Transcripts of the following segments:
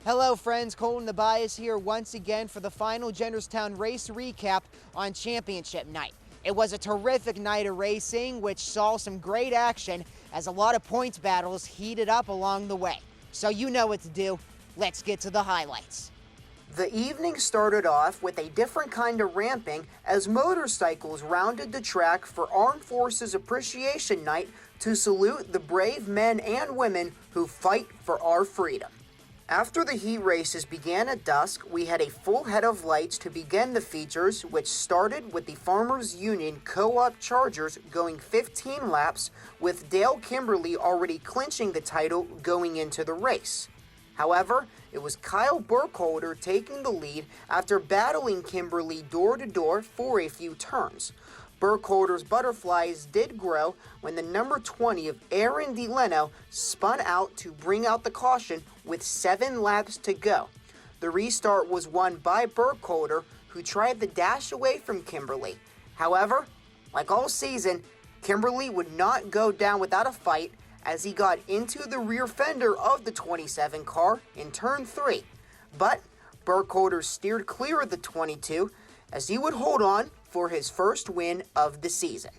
Hello friends, Colton DeBiase here once again for the final Jennerstown race recap on championship night. It was a terrific night of racing which saw some great action as a lot of points battles heated up along the way. So you know what to do, let's get to the highlights. The evening started off with a different kind of ramping as motorcycles rounded the track for Armed Forces Appreciation Night to salute the brave men and women who fight for our freedom. After the heat races began at dusk, we had a full head of lights to begin the features, which started with the Farmers Union Co-op Chargers going 15 laps, with Dale Kimberly already clinching the title going into the race. However, it was Kyle Burkholder taking the lead after battling Kimberly door-to-door for a few turns. Burkholder's butterflies did grow when the number 20 of Aaron DeLeno spun out to bring out the caution with 7 laps to go. The restart was won by Burkholder, who tried the dash away from Kimberly. However, like all season, Kimberly would not go down without a fight as he got into the rear fender of the 27 car in turn 3. But Burkholder steered clear of the 22 as he would hold on for his first win of the season.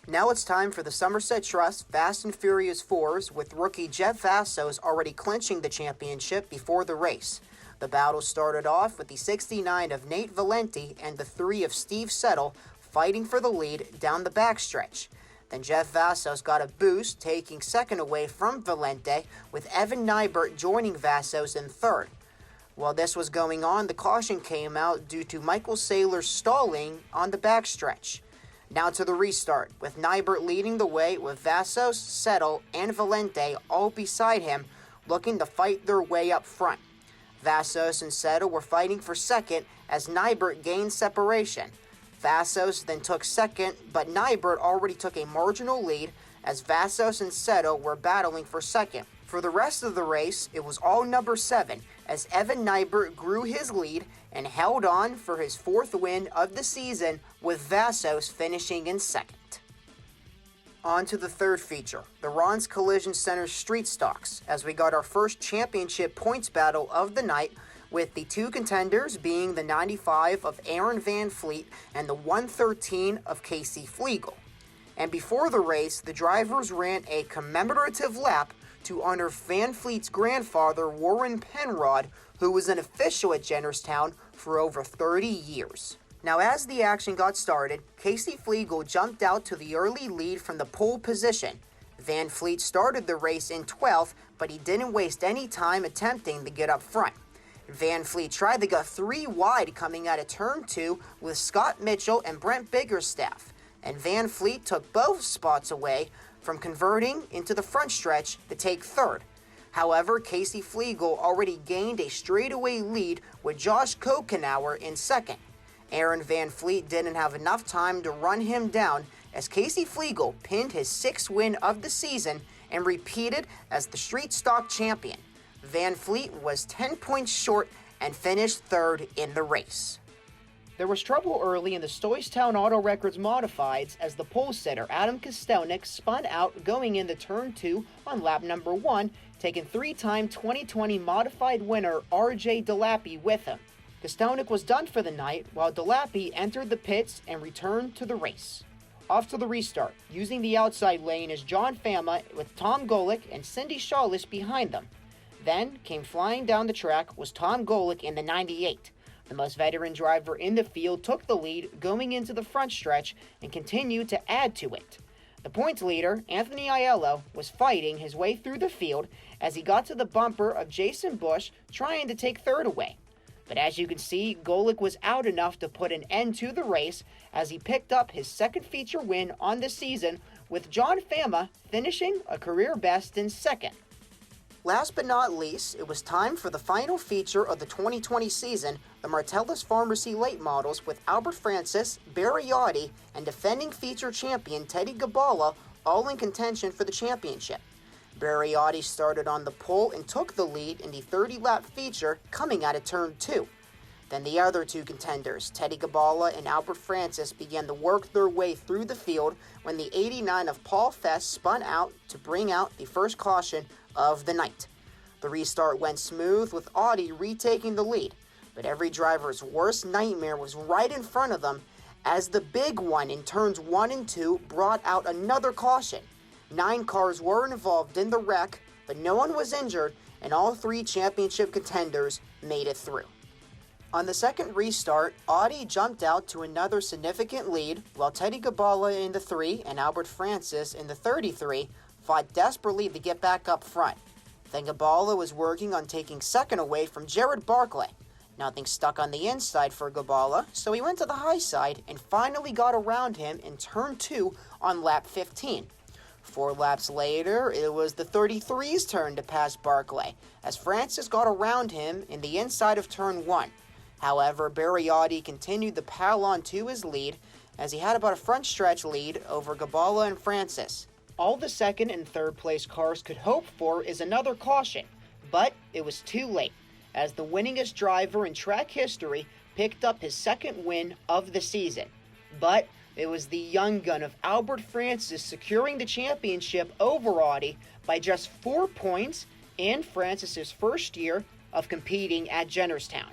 Now it's time for the Somerset Trust Fast and Furious 4s, with rookie Jeff Vassos already clinching the championship before the race. The battle started off with the 69 of Nate Valenti and the 3 of Steve Settle fighting for the lead down the backstretch. Then Jeff Vassos got a boost, taking second away from Valente, with Evan Nybert joining Vassos in third. While this was going on, the caution came out due to Michael Saylor's stalling on the backstretch. Now to the restart, with Nybert leading the way with Vassos, Settle, and Valente all beside him, looking to fight their way up front. Vassos and Settle were fighting for second as Nybert gained separation. Vassos then took second, but Nybert already took a marginal lead as Vassos and Settle were battling for second. For the rest of the race, it was all number 7, as Evan Nybert grew his lead and held on for his 4th win of the season, with Vassos finishing in second. On to the third feature, the Ron's Collision Center Street Stocks, as we got our first championship points battle of the night, with the 2 contenders being the 95 of Aaron Van Fleet and the 113 of Casey Flegel. And before the race, the drivers ran a commemorative lap to honor Van Fleet's grandfather, Warren Penrod, who was an official at Jennerstown for over 30 years. Now, as the action got started, Casey Flegel jumped out to the early lead from the pole position. Van Fleet started the race in 12th, but he didn't waste any time attempting to get up front. Van Fleet tried to go 3 wide coming out of turn 2 with Scott Mitchell and Brent Biggerstaff, and Van Fleet took both spots away from converting into the front stretch to take third. However, Casey Flegel already gained a straightaway lead with Josh Kokenauer in second. Aaron Van Fleet didn't have enough time to run him down as Casey Flegel pinned his 6th win of the season and repeated as the street stock champion. Van Fleet was 10 points short and finished third in the race. There was trouble early in the Stoystown Auto Records Modifieds as the pole sitter Adam Kostelnik spun out going into turn 2 on lap number 1, taking 3-time 2020 modified winner RJ Delappy with him. Kostelnik was done for the night while Delappy entered the pits and returned to the race. Off to the restart, using the outside lane is John Fama with Tom Golick and Cindy Shawless behind them. Then came flying down the track was Tom Golick in the 98. The most veteran driver in the field took the lead going into the front stretch and continued to add to it. The points leader, Anthony Aiello, was fighting his way through the field as he got to the bumper of Jason Bush trying to take third away. But as you can see, Golick was out enough to put an end to the race as he picked up his 2nd feature win on the season, with John Fama finishing a career best in second. Last but not least, it was time for the final feature of the 2020 season, the Martellus Pharmacy Late Models, with Albert Francis, Barry Yachty, and defending feature champion Teddy Gabala all in contention for the championship. Barry Yachty started on the pole and took the lead in the 30-lap feature coming out of turn 2. Then the other 2 contenders, Teddy Gabala and Albert Francis, began to work their way through the field when the 89 of Paul Fest spun out to bring out the first caution of the night. The restart went smooth with Audi retaking the lead, but every driver's worst nightmare was right in front of them as the big one in turns 1 and 2 brought out another caution. 9 cars were involved in the wreck, but no one was injured and all 3 championship contenders made it through. On the second restart, Audi jumped out to another significant lead, while Teddy Gabala in the 3 and Albert Francis in the 33 fought desperately to get back up front. Then Gabala was working on taking second away from Jared Barclay. Nothing stuck on the inside for Gabala, so he went to the high side and finally got around him in turn 2 on lap 15. 4 laps later, it was the 33's turn to pass Barclay, as Francis got around him in the inside of turn 1. However, Barry Audi continued to pile on to his lead, as he had about a front stretch lead over Gabala and Francis. All the second and third place cars could hope for is another caution, but it was too late, as the winningest driver in track history picked up his second win of the season. But it was the young gun of Albert Francis securing the championship over Audi by just 4 points in Francis's first year of competing at Jennerstown.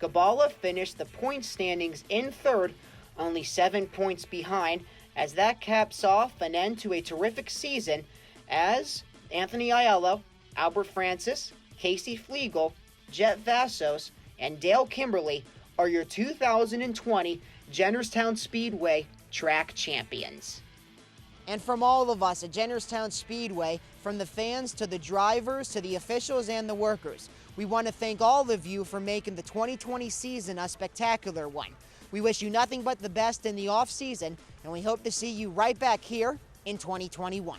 Gabala finished the point standings in third, only 7 points behind, as that caps off an end to a terrific season as Anthony Aiello, Albert Francis, Casey Flegel, Jet Vassos, and Dale Kimberly are your 2020 Jennerstown Speedway track champions. And from all of us at Jennerstown Speedway, from the fans to the drivers to the officials and the workers, we want to thank all of you for making the 2020 season a spectacular one. We wish you nothing but the best in the off season, and we hope to see you right back here in 2021.